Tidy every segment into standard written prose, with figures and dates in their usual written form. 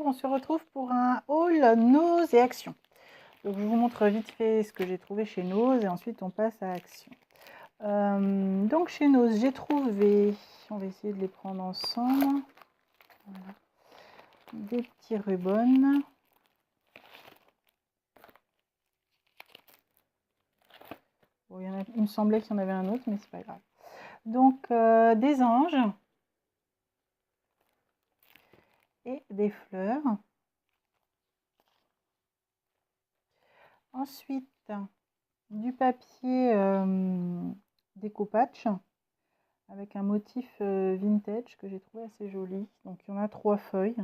on se retrouve pour un haul Nose et Action. Donc je vous montre vite fait ce que j'ai trouvé chez Nose et ensuite on passe à Action. Donc chez Nose, j'ai trouvé, on va essayer de les prendre ensemble, voilà, des petits rubans. Bon, il me semblait qu'il y en avait un autre, mais c'est pas grave. Donc des anges et des fleurs. Ensuite, du papier découpage avec un motif vintage que j'ai trouvé assez joli. Donc il y en a 3 feuilles.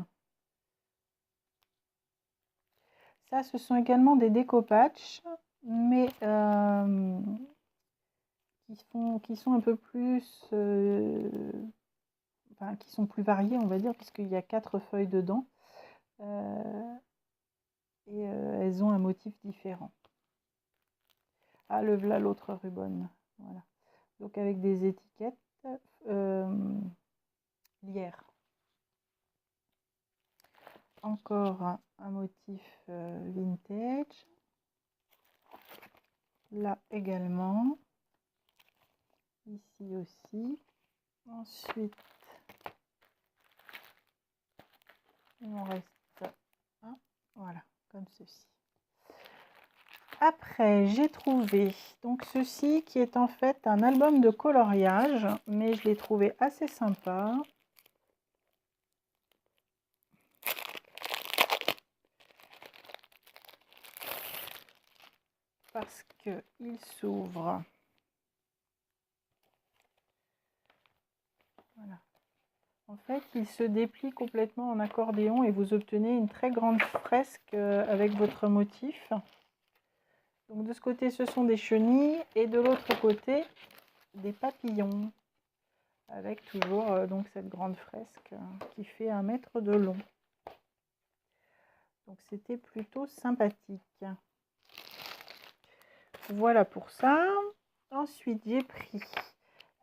Ça, ce sont également des découpages, mais qui sont un peu plus, enfin, qui sont plus variés, on va dire, puisqu'il y a 4 feuilles dedans. Et elles ont un motif différent. Ah, le voilà l'autre ruban. Voilà. Donc avec des étiquettes lierre. Encore un motif vintage. Là également. Ici aussi. Ensuite, il en reste un. Voilà, comme ceci. Après, j'ai trouvé donc ceci qui est en fait un album de coloriage, mais je l'ai trouvé assez sympa. Parce qu'il s'ouvre. Voilà. En fait, il se déplie complètement en accordéon et vous obtenez une très grande fresque avec votre motif. Donc de ce côté, ce sont des chenilles et de l'autre côté, des papillons. Avec toujours donc cette grande fresque qui fait 1 mètre de long. Donc c'était plutôt sympathique. Voilà pour ça. Ensuite, j'ai pris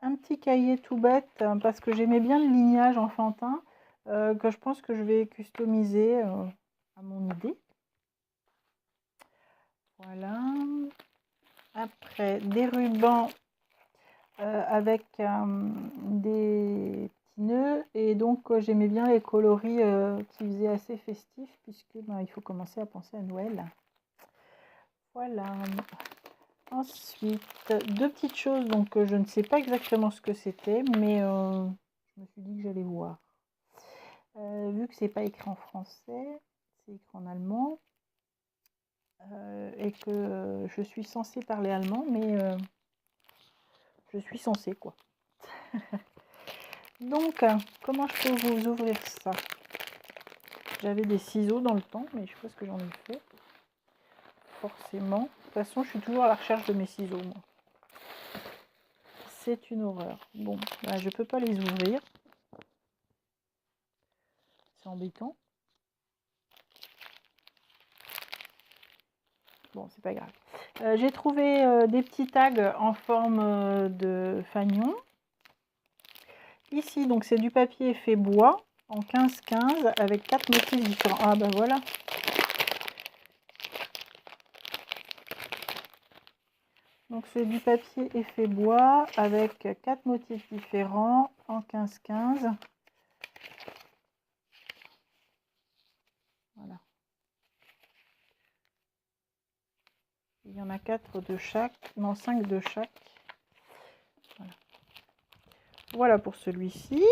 un petit cahier tout bête parce que j'aimais bien le lignage enfantin que je pense que je vais customiser à mon idée. Voilà. Après, des rubans avec des petits nœuds et donc j'aimais bien les coloris qui faisaient assez festif puisque il faut commencer à penser à Noël. Voilà. Ensuite, 2 petites choses donc je ne sais pas exactement ce que c'était, mais je me suis dit que j'allais voir. Vu que c'est pas écrit en français, c'est écrit en allemand et que je suis censée parler allemand, mais je suis censée quoi. Donc, comment je peux vous ouvrir ça? J'avais des ciseaux dans le temps, mais je sais pas ce que j'en ai fait. Forcément. De toute façon, je suis toujours à la recherche de mes ciseaux, moi. C'est une horreur. Bon, bah, je peux pas les ouvrir. C'est embêtant. Bon, c'est pas grave. J'ai trouvé des petits tags en forme de fanion. Ici, donc c'est du papier effet bois en 15-15 avec 4 motifs différents. Ah ben voilà. Donc c'est du papier effet bois avec 4 motifs différents en 15-15. Voilà. Il y en a 4 de chaque, non 5 de chaque. Voilà, voilà pour celui-ci.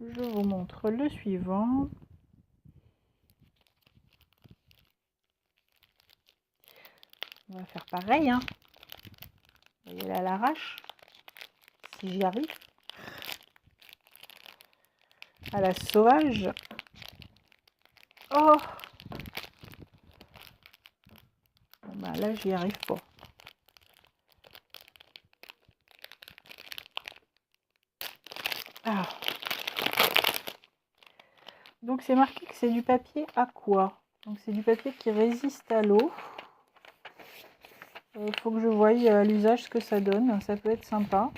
Je vous montre le suivant. On va faire pareil, hein. Vous voyez là à l'arrache, si j'y arrive. À la sauvage. Oh! Bon, bah là, j'y arrive pas. Ah. Donc c'est marqué que c'est du papier aqua. Donc c'est du papier qui résiste à l'eau. Faut que je voie à l'usage ce que ça donne. Ça peut être sympa.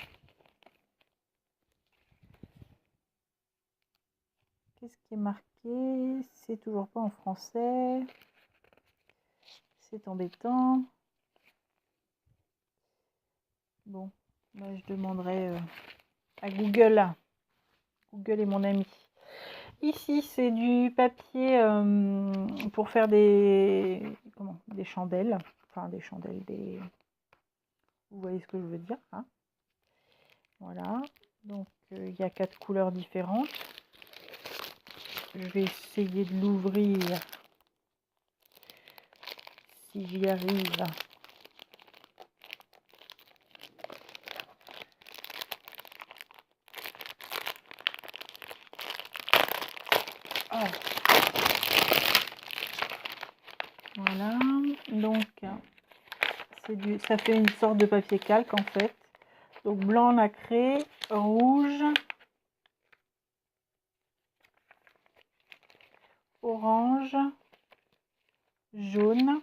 Qu'est-ce qui est marqué? C'est toujours pas en français. C'est embêtant. Bon, bah, je demanderai à Google. Google est mon ami. Ici, c'est du papier pour faire des chandelles. Enfin, des chandelles, vous voyez ce que je veux dire, hein? Voilà. Donc, il y a 4 couleurs différentes. Je vais essayer de l'ouvrir si j'y arrive. Oh. Voilà. Donc, ça fait une sorte de papier calque en fait. Donc, blanc nacré, rouge, orange, jaune.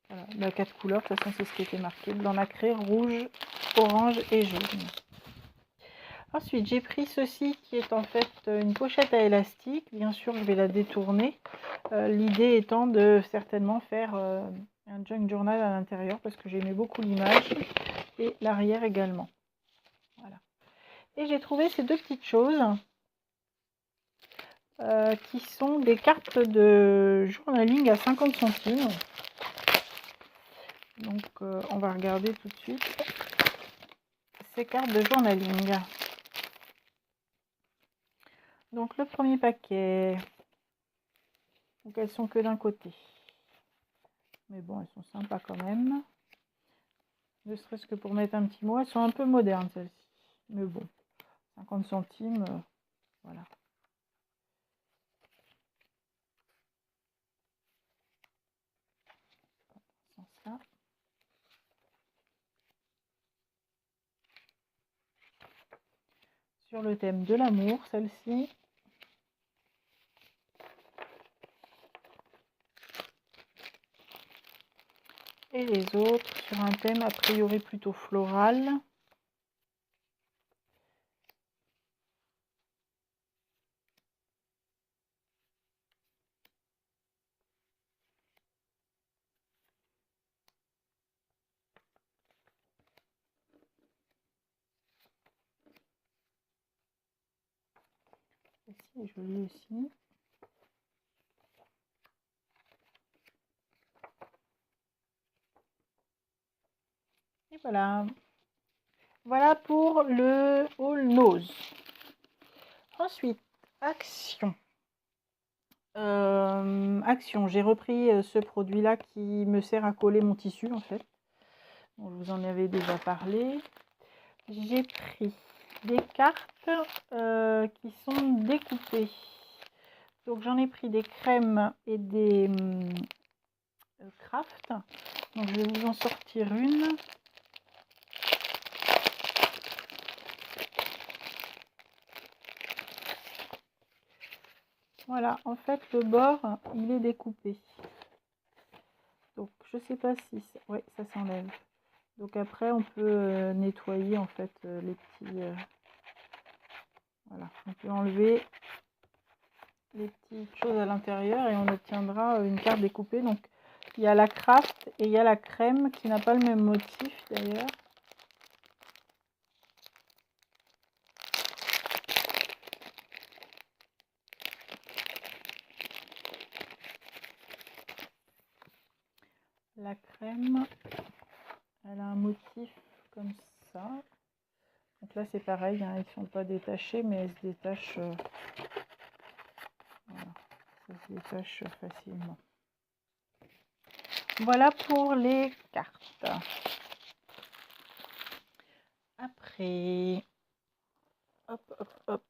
Voilà, bah, 4 couleurs, de toute façon c'est ce qui était marqué, blanc nacré, rouge, orange et jaune. Ensuite j'ai pris ceci qui est en fait une pochette à élastique, bien sûr je vais la détourner, l'idée étant de certainement faire un junk journal à l'intérieur parce que j'aimais beaucoup l'image et l'arrière également. Voilà. Et j'ai trouvé ces deux petites choses qui sont des cartes de journaling à 50 centimes. Donc on va regarder tout de suite ces cartes de journaling. Donc le premier paquet, donc elles sont que d'un côté, mais bon elles sont sympas quand même, ne serait-ce que pour mettre un petit mot. Elles sont un peu modernes celles-ci, mais bon, 50 centimes, voilà. Là. Sur le thème de l'amour, celle-ci. Et les autres sur un thème a priori plutôt floral. Celle-ci est jolie aussi. Et voilà. Voilà pour le All Nose. Ensuite, action. Action, j'ai repris ce produit là qui me sert à coller mon tissu en fait. Bon, je vous en avais déjà parlé. J'ai pris des cartes qui sont découpées. Donc j'en ai pris des crèmes et des craft. Donc je vais vous en sortir une. Voilà, en fait le bord il est découpé. Donc je sais pas si ça... ouais, ça s'enlève. Donc après on peut nettoyer en fait les petits voilà, on peut enlever les petites choses à l'intérieur et on obtiendra une carte découpée. Donc il y a la craft et il y a la crème qui n'a pas le même motif d'ailleurs. La crème, elle a un motif comme ça. Donc là c'est pareil, hein, ils ne sont pas détachés mais elles se détachent, voilà, ça se détache facilement. Voilà pour les cartes. Après, hop, hop, hop,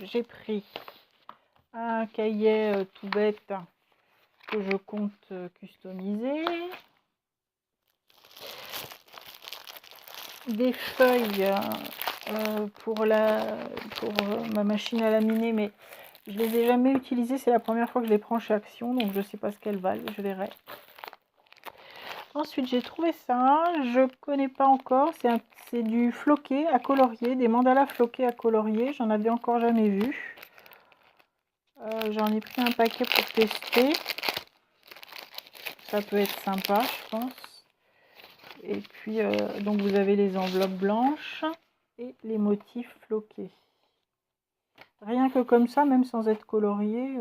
j'ai pris un cahier tout bête que je compte customiser. Des feuilles pour ma machine à laminer, mais je les ai jamais utilisées. C'est la première fois que je les prends chez Action, donc je ne sais pas ce qu'elles valent, je verrai. Ensuite, j'ai trouvé ça, je connais pas encore, c'est du floqué à colorier, des mandalas floqués à colorier, j'en avais encore jamais vu. J'en ai pris un paquet pour tester. Ça peut être sympa, je pense. Et puis, donc vous avez les enveloppes blanches et les motifs floqués. Rien que comme ça, même sans être colorié.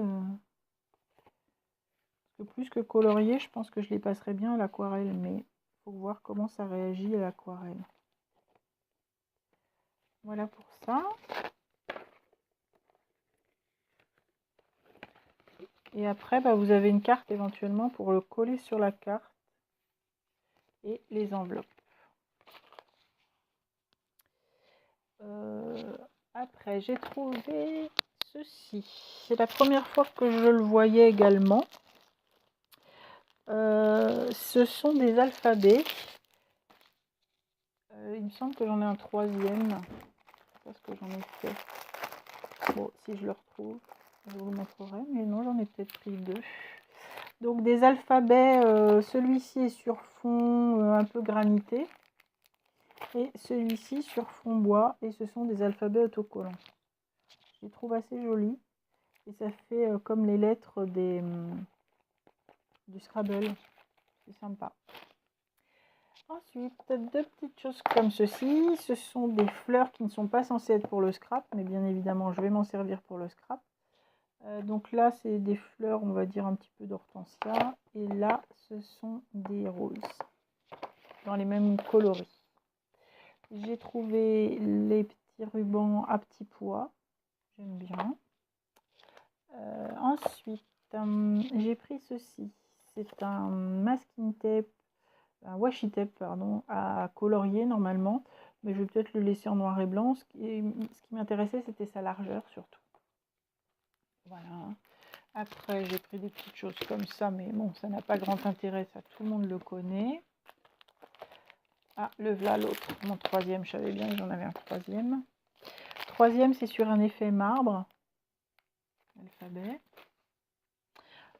Plus que colorié, je pense que je les passerai bien à l'aquarelle. Mais il faut voir comment ça réagit à l'aquarelle. Voilà pour ça. Et après, bah, vous avez une carte éventuellement pour le coller sur la carte. Et les enveloppes. Après, j'ai trouvé ceci. C'est la première fois que je le voyais également. Ce sont des alphabets. Il me semble que j'en ai un troisième. Parce que j'en ai fait. Bon, si je le retrouve, je vous le montrerai. Mais non, j'en ai peut-être pris deux. Donc des alphabets. Celui-ci est sur fond un peu granité. Et celui-ci sur fond bois. Et ce sont des alphabets autocollants. Je les trouve assez jolis. Et ça fait comme les lettres du Scrabble. C'est sympa. Ensuite, deux petites choses comme ceci. Ce sont des fleurs qui ne sont pas censées être pour le scrap. Mais bien évidemment, je vais m'en servir pour le scrap. Donc là, c'est des fleurs, on va dire un petit peu d'hortensia. Et là, ce sont des roses. Dans les mêmes coloris. J'ai trouvé les petits rubans à petits pois. J'aime bien. Ensuite, j'ai pris ceci. C'est un masking tape, un washi tape, pardon, à colorier normalement. Mais je vais peut-être le laisser en noir et blanc. Ce qui m'intéressait, c'était sa largeur surtout. Voilà. Après, j'ai pris des petites choses comme ça, mais bon, ça n'a pas grand intérêt, ça tout le monde le connaît. Ah, le voilà l'autre, mon troisième, je savais bien que j'en avais un troisième. Troisième, c'est sur un effet marbre. Alphabet.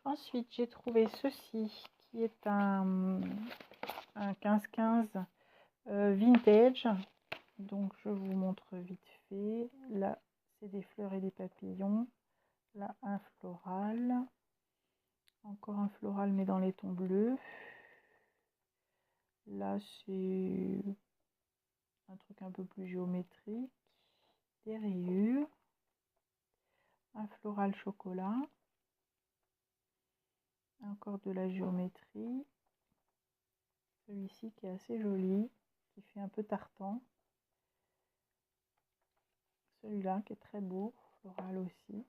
Ensuite, j'ai trouvé ceci, qui est un 15-15 vintage. Donc, je vous montre vite fait. Là, c'est des fleurs et des papillons. Là, un floral. Encore un floral, mais dans les tons bleus. Là, c'est un truc un peu plus géométrique. Des rayures. Un floral chocolat. Encore de la géométrie. Celui-ci qui est assez joli, qui fait un peu tartan. Celui-là qui est très beau, floral aussi.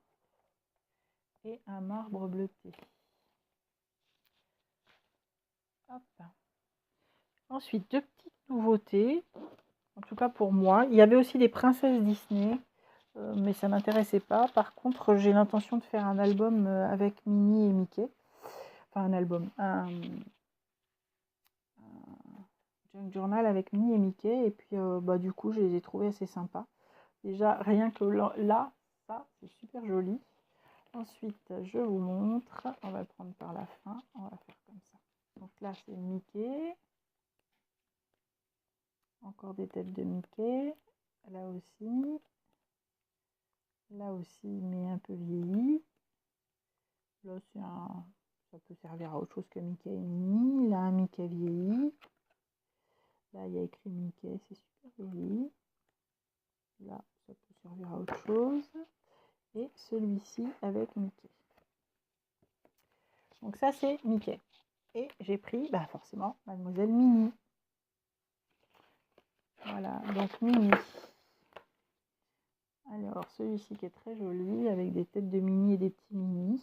Et un marbre bleuté. Hop. Ensuite, deux petites nouveautés. En tout cas pour moi. Il y avait aussi des princesses Disney. Mais ça ne m'intéressait pas. Par contre, j'ai l'intention de faire un album avec Minnie et Mickey. Enfin, un album. Un junk journal avec Minnie et Mickey. Et puis, bah, du coup, je les ai trouvés assez sympas. Déjà, rien que là, ça, c'est super joli. Ensuite, je vous montre. On va le prendre par la fin. On va faire comme ça. Donc là, c'est Mickey. Encore des têtes de Mickey. Là aussi. Là aussi, mais un peu vieilli. Là, ça peut servir à autre chose que Mickey et Minnie. Là, un Mickey vieilli. Là, il y a écrit Mickey, c'est super vieilli. Là, ça peut servir à autre chose. Et celui-ci avec Mickey. Donc ça, c'est Mickey. Et j'ai pris, bah forcément, Mademoiselle Minnie. Voilà, donc Minnie. Alors, celui-ci qui est très joli, avec des têtes de Minnie et des petits Minnie.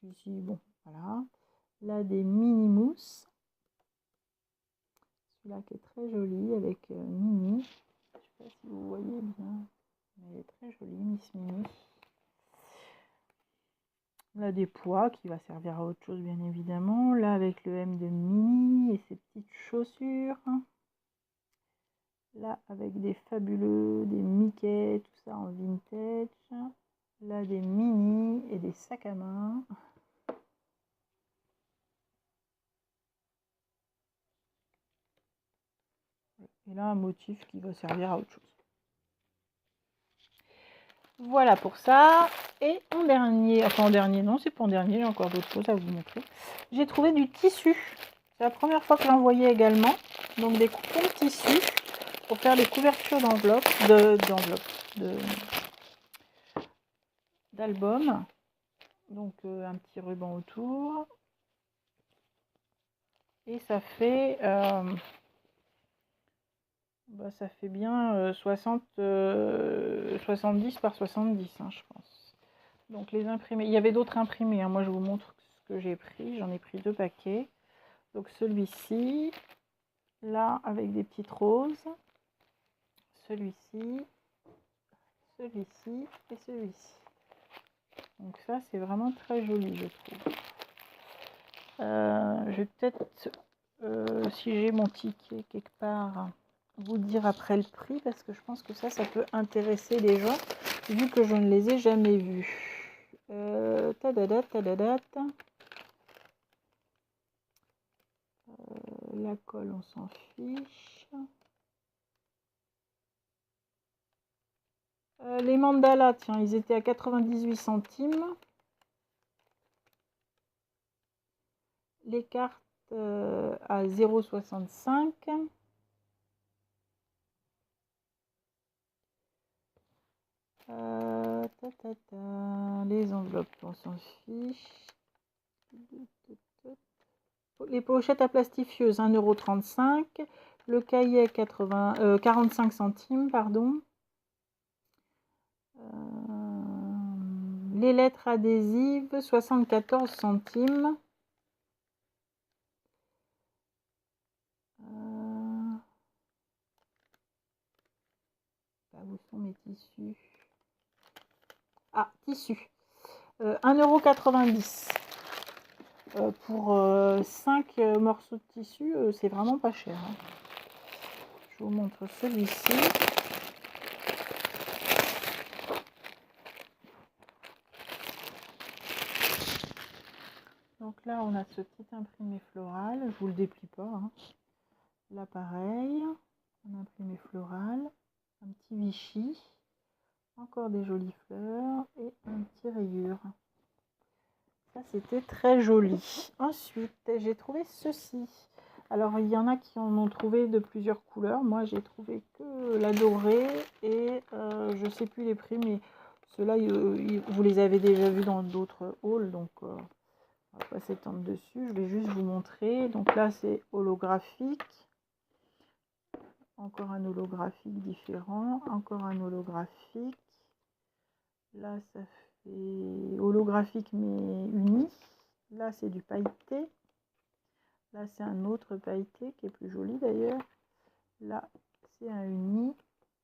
Celui-ci, bon, voilà. Là, des mini mousses. Celui-là qui est très joli, avec Minnie. Je ne sais pas si vous voyez bien, mais elle est très jolie, Miss Minnie. Là, des pois qui va servir à autre chose, bien évidemment. Là, avec le M de Minnie et ses petites chaussures. Là, avec des fabuleux, des Mickey, tout ça en vintage. Là, des Minnie et des sacs à main. Et là, un motif qui va servir à autre chose. Voilà pour ça. Et en dernier, enfin en dernier, non, c'est pas en dernier, j'ai encore d'autres choses à vous montrer. J'ai trouvé du tissu. C'est la première fois que j'en voyais également. Donc des coupons de tissu pour faire des couvertures d'albums. Donc un petit ruban autour. Et ça fait ça fait bien 70 par 70, hein, je pense. Donc les imprimés, il y avait d'autres imprimés, hein. Moi je vous montre ce que j'ai pris. J'en ai pris 2 paquets. Donc celui-ci, là avec des petites roses, celui-ci, celui-ci et celui-ci. Donc ça c'est vraiment très joli, je trouve. Je vais peut-être, si j'ai mon ticket quelque part, vous dire après le prix, parce que je pense que ça peut intéresser les gens, vu que je ne les ai jamais vus. Tadadat, tadadat. La colle, on s'en fiche. Les mandalas, tiens, ils étaient à 98 centimes. Les cartes à 0,65. Les enveloppes, on s'en fiche. Les pochettes à plastifieuses, 1,35 €. Le cahier, 45 centimes, pardon. Les lettres adhésives, 74 centimes. Où sont mes tissus? Ah, tissus. 1,90 €. Pour 5 morceaux de tissu, c'est vraiment pas cher, hein. Je vous montre celui-ci. Donc là, on a ce petit imprimé floral. Je vous le déplie pas, hein. Là, pareil, un imprimé floral, un petit Vichy, encore des jolies fleurs et un petit rayure. Ça, c'était très joli. Ensuite, j'ai trouvé ceci. Alors, il y en a qui en ont trouvé de plusieurs couleurs. Moi, j'ai trouvé que la dorée et je ne sais plus les prix, mais ceux-là, vous les avez déjà vus dans d'autres hauls, donc on va pas s'étendre dessus. Je vais juste vous montrer. Donc là, c'est holographique. Encore un holographique différent. Encore un holographique. Là, ça fait holographique mais uni. Là, c'est du pailleté. Là, c'est un autre pailleté qui est plus joli d'ailleurs. Là, c'est un uni.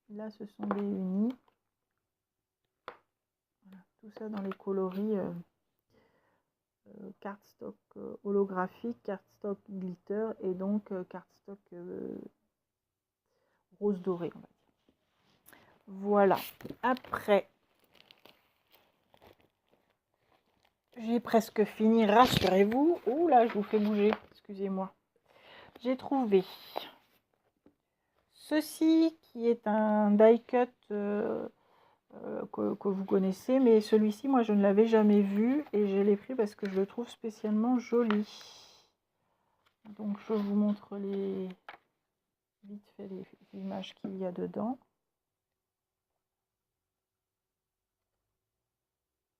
Là, ce sont des unis. Voilà, tout ça dans les coloris cardstock holographique, cardstock glitter et donc cardstock rose doré, on va dire. Voilà. Après, j'ai presque fini, rassurez-vous. Ouh là, je vous fais bouger, excusez-moi. J'ai trouvé ceci qui est un die cut que vous connaissez, mais celui-ci, moi, je ne l'avais jamais vu et je l'ai pris parce que je le trouve spécialement joli. Donc, je vous montre vite fait les images qu'il y a dedans.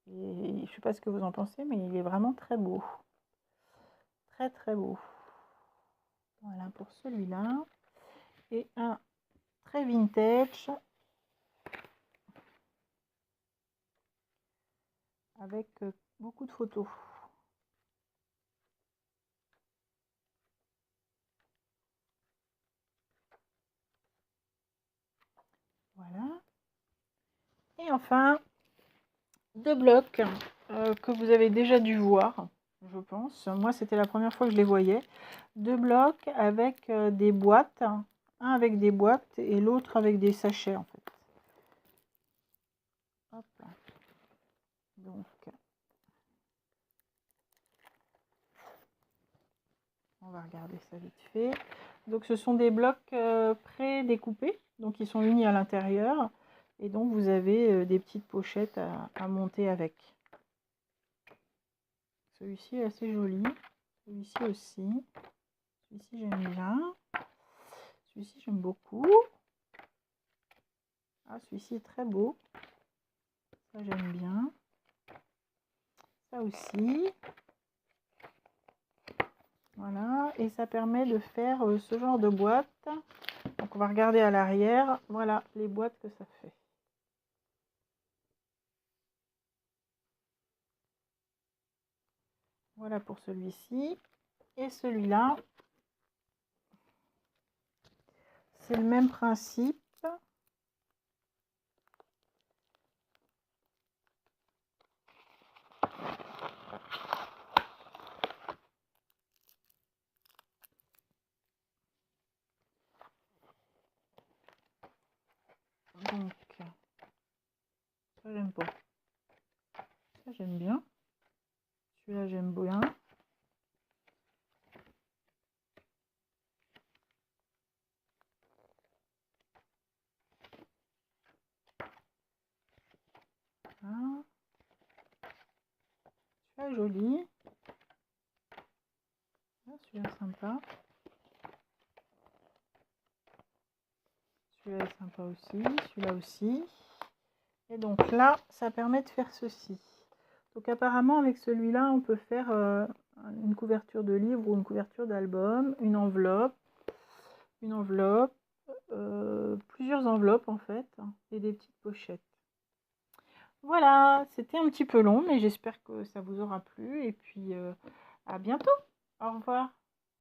Et je ne sais pas ce que vous en pensez, mais il est vraiment très beau. Très, très beau. Voilà pour celui-là. Et un très vintage avec beaucoup de photos. Voilà. Et enfin, 2 blocs que vous avez déjà dû voir, je pense. Moi, c'était la première fois que je les voyais. 2 blocs avec des boîtes. Un avec des boîtes et l'autre avec des sachets, en fait. Hop. Donc, on va regarder ça vite fait. Donc, ce sont des blocs pré-découpés. Donc, ils sont unis à l'intérieur. Et donc vous avez des petites pochettes à monter avec. Celui-ci est assez joli. Celui-ci aussi. Celui-ci j'aime bien. Celui-ci j'aime beaucoup. Ah, celui-ci est très beau. Ça j'aime bien. Ça aussi. Voilà. Et ça permet de faire ce genre de boîte. Donc on va regarder à l'arrière. Voilà les boîtes que ça fait. Voilà pour celui-ci. Et celui-là, c'est le même principe. Donc, ça j'aime pas. Ça j'aime bien. Celui-là j'aime bien. Voilà. Celui-là est joli. Celui-là sympa. Celui-là est sympa aussi. Celui-là aussi. Et donc là, ça permet de faire ceci. Donc apparemment avec celui-là, on peut faire une couverture de livre ou une couverture d'album, une enveloppe, plusieurs enveloppes en fait, et des petites pochettes. Voilà, c'était un petit peu long, mais j'espère que ça vous aura plu. Et puis à bientôt. Au revoir.